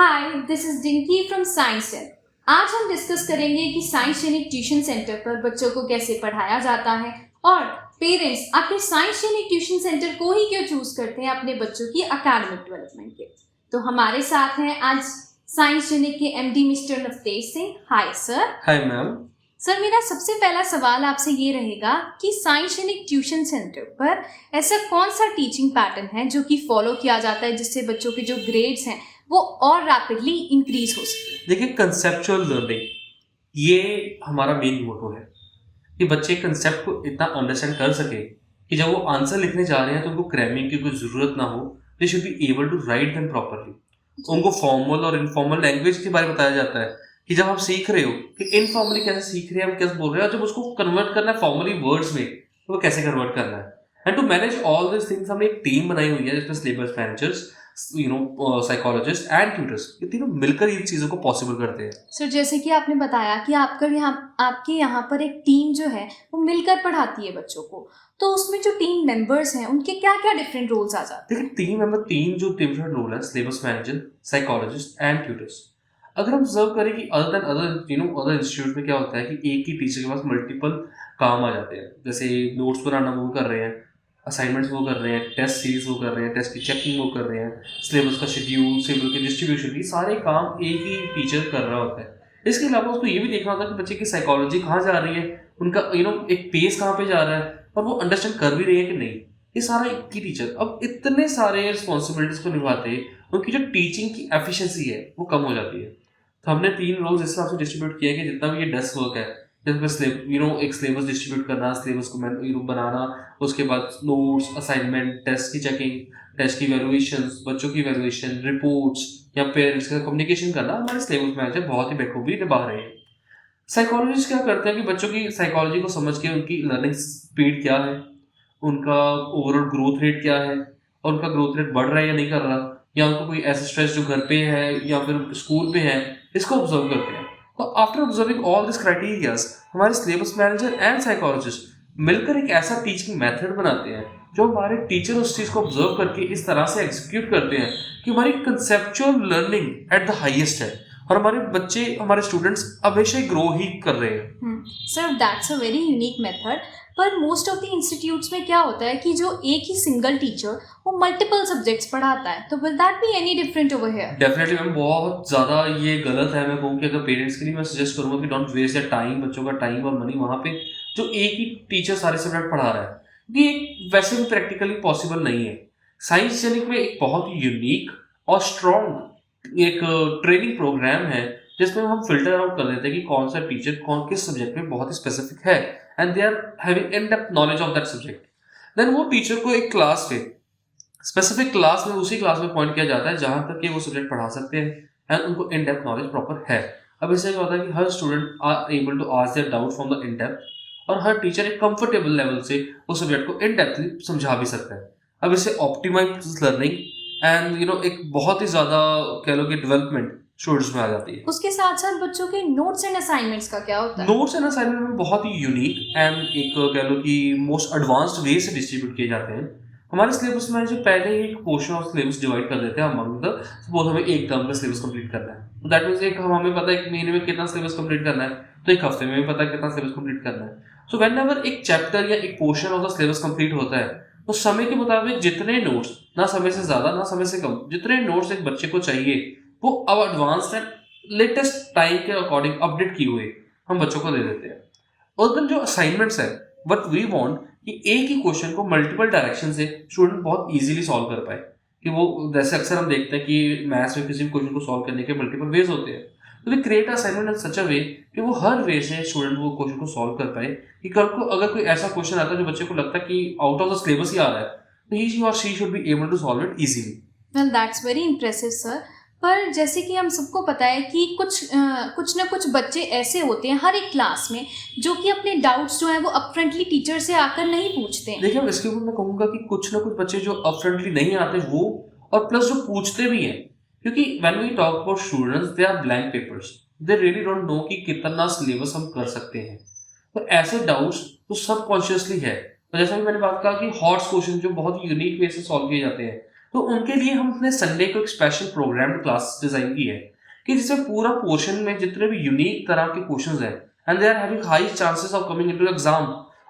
Hi, this is Dinky from Science Cell. आज हम discuss करेंगे कि साइंस जेनिक ट्यूशन सेंटर पर बच्चों को कैसे पढ़ाया जाता है और पेरेंट्स आखिर साइंस जेनिक ट्यूशन सेंटर को ही क्यों चूज करते हैं अपने बच्चों की एकेडमिक डेवलपमेंट के। तो हमारे साथ हैं आज साइंस जेनिक के MD mister Navtej Singh. Hi sir. Hi ma'am. Sir, मेरा सबसे पहला सवाल आपसे ये रहेगा कि साइंस जेनिक ट्यूशन सेंटर पर ऐसा कौन सा टीचिंग पैटर्न है जो कि फॉलो किया जाता है जिससे बच्चों के जो ग्रेड्स हैं वो और रैपिडली इंक्रीज हो सके। देखिए, कंसेप्चुअल लर्निंग ये हमारा मेन मोटो है कि बच्चे कंसेप्ट को इतना अंडरस्टैंड कर सके कि जब वो आंसर लिखने जा रहे हैं तो उनको क्रैमिंग की कोई ज़रूरत ना हो। They should be able to write them properly. उनको फॉर्मल और इनफॉर्मल लैंग्वेज के बारे में बताया जाता है कि जब आप सीख रहे हो कि इनफॉर्मली कैसे सीख रहे हैं, हम कैसे बोल रहे हैं, और जब उसको कन्वर्ट करना है फॉर्मली वर्ड्स में तो वो कैसे कन्वर्ट करना है। And to manage all this things हमने एक टीम बनाई हुई है जिसमें syllabus managers, psychologist and tutors, ये तीनों मिलकर इन चीज़ों को पॉसिबल करते हैं। सर, जैसे कि आपने बताया कि आपके यहाँ पर एक टीम जो है वो मिलकर पढ़ाती है बच्चों को, तो उसमें जो टीम मेंबर्स हैं उनके क्या क्या डिफरेंट रोल्स आ जाते हैं? देखिए, टीम मेंबर तीन जो डिफरेंट रोल है, syllabus manager, psychologist and tutors. अगर हम ऑब्जर्व करें कि अदर इंस्टीट्यूट में क्या होता है कि एक ही टीचर के पास मल्टीपल काम आ जाते हैं, जैसे नोट्स बनाना वो कर रहे हैं, असाइनमेंट्स वो कर रहे हैं, टेस्ट सीरीज वो कर रहे हैं, टेस्ट की चेकिंग वो कर रहे हैं, सिलेबस का शेड्यूल, सिलेबस की डिस्ट्रीब्यूशन, ये सारे काम एक ही टीचर कर रहा होता है। इसके अलावा उसको ये भी देखना होता है कि बच्चे की साइकोलॉजी कहाँ जा रही है, उनका एक पेस कहाँ पे जा रहा है, और वो अंडरस्टैंड कर भी रही है कि नहीं। ये सारा एक ही टीचर अब इतने सारे रिस्पॉन्सिबिलिटीज को निभाते उनकी जो टीचिंग की एफिशिएंसी है वो कम हो जाती है। तो हमने तीन रोल्स इस हिसाब से डिस्ट्रीब्यूट किया कि जितना भी ये डेस्क वर्क है, जिसमें एक सिलेबस डिस्ट्रीब्यूट करना, सिलेबस को बनाना, उसके बाद नोट्स, असाइनमेंट, टेस्ट की चेकिंग, टेस्ट की वैल्यूएशन, बच्चों की वैल्यूएशन, रिपोर्ट्स या पेरेंट्स के साथ कम्युनिकेशन करना, हमारे सिलेबस मैनेजर बहुत ही बखूबी निभा रहे हैं। साइकोलॉजिस्ट क्या करते हैं कि बच्चों की साइकोलॉजी को समझ के उनकी लर्निंग स्पीड क्या है, उनका ओवरऑल ग्रोथ रेट क्या है, और उनका ग्रोथ रेट बढ़ रहा है या नहीं कर रहा, या उनको कोई ऐसा स्ट्रेस जो घर पे है या फिर स्कूल पे है, इसको ऑब्जर्व करते हैं। तो after observing all this criterias, हमारे सिलेबस मैनेजर एंड साइकोलॉजिस्ट मिलकर एक ऐसा टीचिंग मेथड बनाते हैं जो हमारे टीचर उस चीज़ को ऑब्जर्व करके इस तरह से एग्जीक्यूट करते हैं कि हमारी conceptual learning at the highest है और हमारे बच्चे, हमारे स्टूडेंट्स हमेशा ग्रो ही कर रहे हैं। Sir, that's a very unique method. पर मोस्ट ऑफ द इंस्टीट्यूट्स में क्या होता है कि जो एक ही सिंगल टीचर वो मल्टीपल सब्जेक्ट्स पढ़ाता है, तो will that be any different over here? Definitely ma'am, बहुत ज़्यादा ये गलत है। मैं कहूँ कि अगर पेरेंट्स के लिए मैं सजेस्ट करूँगा कि डोंट वेस्ट द टाइम, बच्चों का टाइम और मनी वहाँ पे जो एक ही टीचर सारे सब्जेक्ट पढ़ा रहा है, ये वैसे भी प्रैक्टिकली पॉसिबल नहीं है। साइंस जेनिक में एक बहुत ही यूनिक और स्ट्रॉन्ग एक ट्रेनिंग प्रोग्राम है जिसमें हम फिल्टर आउट कर देते हैं कि कौन सा टीचर कौन किस सब्जेक्ट में बहुत ही स्पेसिफिक है and they are having in depth knowledge of that subject. Then वो टीचर को एक क्लास पे, स्पेसिफिक क्लास में, उसी क्लास में पॉइंट किया जाता है जहां तक कि वो सब्जेक्ट पढ़ा सकते हैं एंड उनको इन डेप्थ नॉलेज प्रॉपर है। अब इससे क्या होता है कि हर student are able to ask their doubt from the in depth, और हर टीचर एक कंफर्टेबल लेवल से उस सब्जेक्ट को इन डेप्थली समझा भी सकता है। अब इससे ऑप्टिमाइज लर्निंग एंड एक बहुत ही ज़्यादा कह लो कि डेवलपमेंट स्टूडेंट्स में आ जाती है। उसके साथ साथ बच्चों के नोट्स एंड असाइनमेंट्स का क्या होता है? नोट्स एंड असाइनमेंट में बहुत ही यूनिक एंड एक कह लो कि मोस्ट एडवांस्ड वे से डिस्ट्रीब्यूट किए जाते हैं। हमारे सिलेबस में जो पहले ही एक पोर्शन ऑफ सिलेबस डिवाइड कर देते हैं अमंग द, सपोज हमें एक टर्म का सिलेबस कंप्लीट करना है, तो दैट मींस हमें पता है एक महीने में कितना सिलेबस कंप्लीट करना है, तो एक हफ्ते में भी पता है कितना सिलेबस कंप्लीट करना है। सो व्हेन एवर एक चैप्टर या एक portion of the syllabus complete होता है तो समय के मुताबिक जितने नोट्स, ना समय से ज़्यादा ना समय से कम, जितने नोट्स एक बच्चे को चाहिए वो अब एडवांस एंड लेटेस्ट टाइम के अकॉर्डिंग अपडेट किए हुए हम बच्चों को दे देते हैं। और देन जो असाइनमेंट्स है, बट वी वांट कि एक ही क्वेश्चन को मल्टीपल डायरेक्शन से स्टूडेंट बहुत इजीली सॉल्व कर पाए। कि वो जैसे अक्सर हम देखते हैं कि मैथ्स में किसी भी क्वेश्चन को सॉल्व करने के मल्टीपल वेज होते हैं, तो वी क्रिएट असाइनमेंट इन सच अ वे कि वो हर वे से स्टूडेंट वो क्वेश्चन को सॉल्व कर पाए। कि कल को अगर कोई ऐसा क्वेश्चन आता है जो बच्चे को लगता है कि आउट ऑफ द सिलेबस ही आ रहा है, तो ही और she should be able to solve it easily. Well, that's very impressive sir. पर जैसे कि हम सबको पता है कि कुछ ना कुछ बच्चे ऐसे होते हैं हर एक क्लास में जो कि अपने डाउट्स जो हैं वो अपफ्रंटली टीचर से आकर नहीं पूछते हैं। देखिए, इसके ऊपर मैं कहूँगा कि कुछ ना कुछ बच्चे जो अपफ्रंटली नहीं आते वो, और प्लस जो पूछते भी हैं, क्योंकि when we talk about students, they are blank papers, they really don't know कि कितना सिलेबस हम कर सकते हैं। तो ऐसे डाउट्स तो सबकॉन्शियसली है। तो जैसा कि मैंने बात कहा कि हॉट्स क्वेश्चन जो बहुत यूनिक वे से सॉल्व किए जाते हैं, तो उनके लिए हम अपने संडे को एक स्पेशल प्रोग्राम क्लास डिजाइन की है कि जिसमें पूरा पोर्शन में जितने भी यूनिक तरह के क्वेश्चंस हैं and they are having high chances of coming into exam,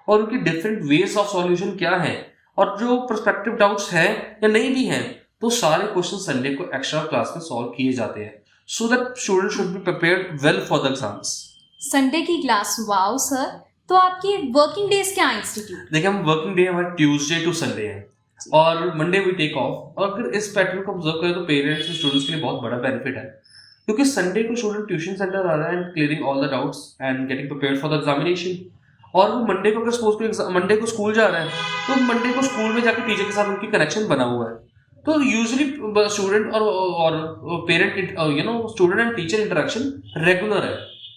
और उनकी डिफरेंट वेज ऑफ सॉल्यूशन क्या है और जो प्रोस्पेक्टिव डाउट्स हैं या नहीं भी हैं, तो सारे क्वेश्चन संडे को एक्स्ट्रा क्लास में सॉल्व किए जाते हैं so that student should be prepared well for the exams. Sunday की क्लास, वाओ सर। तो आपकी वर्किंग डेज क्या है इंस्टीट्यूट? देखिए, हम वर्किंग डे हमारे ट्यूसडे टू संडे है और मंडे वी टेक ऑफ। और अगर इस पैटर्न को ऑब्जर्व करें तो पेरेंट्स और स्टूडेंट्स के लिए बहुत बड़ा बेनिफिट है, क्योंकि संडे को स्टूडेंट ट्यूशन सेंटर आ रहा है and clearing all the doubts and getting prepared for the examination. और वो मंडे को अगर सपोज को मंडे को स्कूल जा रहा है तो मंडे को स्कूल में जाकर टीचर के साथ उनकी कनेक्शन बना हुआ है। तो यूजुअली स्टूडेंट और parent student and teacher interaction regular है,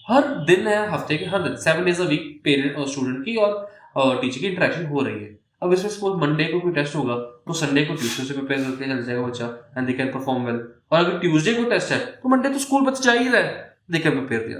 हर दिन है, हफ्ते के हर दिन 7 days a week पेरेंट और स्टूडेंट की और टीचर की इंटरेक्शन हो रही है। अब इसमें सपोज मंडे को कोई टेस्ट होगा तो संडे को ट्यूशन से प्रिपेयर करके चल जाएगा बच्चा and they can perform well. और अगर ट्यूसडे को टेस्ट है तो मंडे तो स्कूल बच्चा जा ही रहा है, दे कैन प्रिपेयर दिया।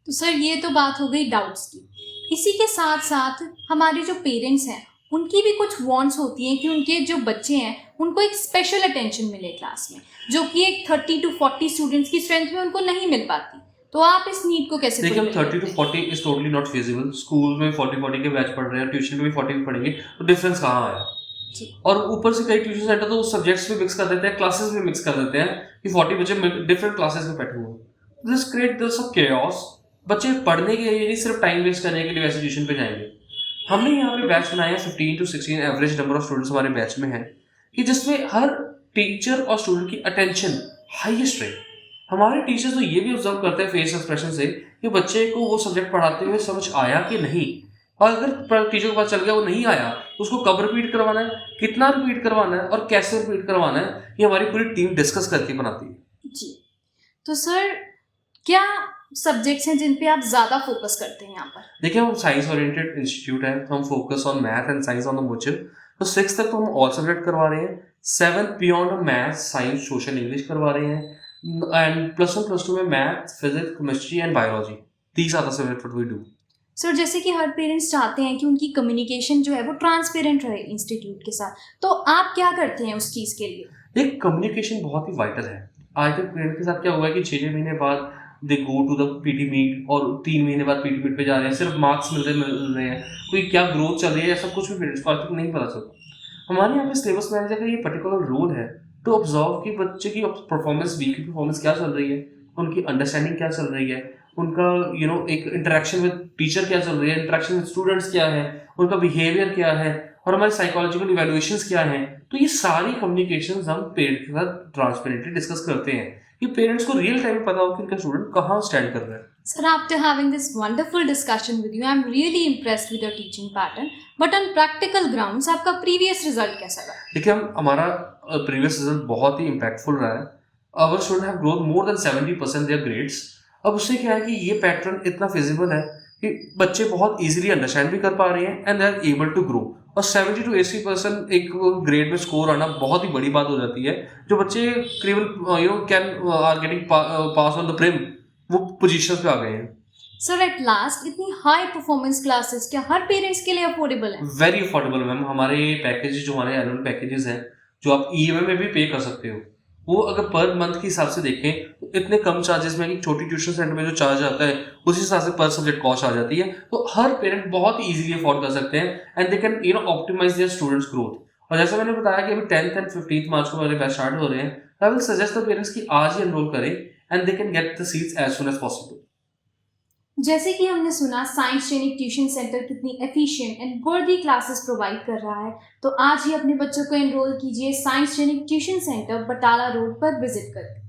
तो सर ये तो बात हो गई डाउट्स की। इसी के साथ साथ हमारे जो पेरेंट्स हैं उनकी भी कुछ वांट्स होती हैं कि उनके जो बच्चे हैं उनको एक स्पेशल अटेंशन मिले क्लास में, जो कि एक 30 to 40 स्टूडेंट्स की स्ट्रेंथ में उनको नहीं मिल पाती। तो आप इस नीड को कैसे देखिए, हम fulfill 30 to 40 is totally not feasible. School में 40 के बैच पढ़ रहे हैं, ट्यूशन में भी 40 भी पढ़ेंगे, तो डिफरेंस कहाँ आया? जी। और ऊपर से कई ट्यूशन सेंटर तो सब्जेक्ट्स भी मिक्स कर देते हैं, क्लासेस भी मिक्स कर देते हैं कि 40 बच्चे डिफरेंट क्लासेस में बैठे हुए हैं। This create this of chaos. बच्चे पढ़ने के लिए नहीं, सिर्फ टाइम वेस्ट करने के लिए वैसे ट्यूशन पे जाएंगे। हमने यहाँ पे बैच बनाया 15 to 16 average number of students हमारे बैच में है, कि जिसमें हर टीचर और स्टूडेंट की अटेंशन हाईएस्ट रहे। हमारे टीचर्स तो ये भी ऑब्जर्व करते हैं फेस एक्सप्रेशन से कि बच्चे को वो सब्जेक्ट पढ़ाते हुए समझ आया कि नहीं, और अगर टीचर के पास चल गया वो नहीं आया तो उसको कब रिपीट करवाना है, कितना रिपीट करवाना है और कैसे रिपीट करवाना है, ये हमारी पूरी टीम डिस्कस करके बनाती है। जी। तो सर क्या सब्जेक्ट्स हैं जिन पे आप ज़्यादा फोकस करते हैं यहाँ पर? देखिए, हम साइंस ओरिएंटेड इंस्टीट्यूट है तो हम focus on math and science on the मोचर। तो 6 तक तो हम ऑल सब्जेक्ट करवा रहे हैं, 7 beyond math, science, social, English करवा रहे हैं, एंड +1 +2 में math, physics, chemistry and biology. These are the subject what we do. Sir जैसे कि हर पेरेंट्स चाहते हैं कि उनकी कम्युनिकेशन जो है वो ट्रांसपेरेंट रहे इंस्टीट्यूट के साथ, तो आप क्या करते हैं उस चीज़ के लिए? देख, कम्युनिकेशन बहुत ही वाइटल है। आज तक पेरेंट के साथ क्या हुआ है कि 6 महीने बाद they go to the PT meet और 3 महीने बाद पीटी मीट पे जा रहे हैं, सिर्फ मार्क्स मिल रहे हैं, कोई क्या ग्रोथ चल रही है ऐसा कुछ भी पेरेंट्स को आज तक नहीं पता चलता। हमारे यहाँ पे सिलेबस मैनेजर का ये पर्टिकुलर रोल है टू ऑब्जर्व कि बच्चे की परफॉर्मेंस, वीक की परफॉर्मेंस क्या चल रही है, उनकी अंडरस्टैंडिंग क्या चल रही है, उनका एक इंटरेक्शन विद टीचर क्या चल रही है, इंटरेक्शन विद स्टूडेंट्स क्या है, उनका बिहेवियर क्या है, और हमारे साइकोलॉजिकल इवैल्यूएशंस क्या हैं। तो ये सारी कम्युनिकेशंस हम पेरेंट्स के साथ ट्रांसपेरेंटली डिस्कस करते हैं कि पेरेंट्स को रियल टाइम पता हो कि उनका स्टूडेंट कहाँ स्टैंड कर रहा है। Sir, after having this wonderful discussion with you, I'm really impressed with your teaching pattern. But on practical grounds, आपका previous result कैसा रहा? देखिए, हमारा प्रीवियस रिजल्ट बहुत ही इम्पैक्टफुल रहा है। Our student have grown more than 70% their grades. अब उससे क्या है कि ये पैटर्न इतना फिजिबल है कि बच्चे बहुत इजीली अंडरस्टैंड भी कर पा रहे हैं and they are able to grow. और 70 to 80% एक ग्रेड में स्कोर आना बहुत ही बड़ी बात हो जाती है। जो बच्चे करीबन can are getting pass on the prime, वो पोजीशंस पे आ गए हैं। Sir, at last, इतनी हाई परफॉर्मेंस क्लासेस क्या हर पेरेंट्स के लिए अफोर्डेबल है? Very affordable ma'am. हमारे पैकेज जो हमारे एनुअल पैकेजेस हैं, जो आप ईएमआई में भी पे कर सकते हो, वो अगर पर मंथ के हिसाब से देखें तो इतने कम चार्जेस में कि छोटी ट्यूशन सेंटर में जो चार्ज आता है उसी हिसाब से पर सब्जेक्ट कॉस्ट आ जाती है। तो हर पेरेंट बहुत इजीली अफोर्ड कर सकते हैं and they can optimise their students growth. और जैसा मैंने बताया कि अभी 10th एंड 15th मार्च को हमारे बैच स्टार्ट हो रहे हैं, I will suggest the parents कि आज ही एनरोल करें and they can get the seats as soon as possible. जैसे कि हमने सुना साइंस ट्रेनिंग ट्यूशन सेंटर कितनी efficient and worthy classes provide कर रहा है, तो आज ही अपने बच्चों को एनरोल कीजिए science training tuition centre Batala road पर विजिट करके।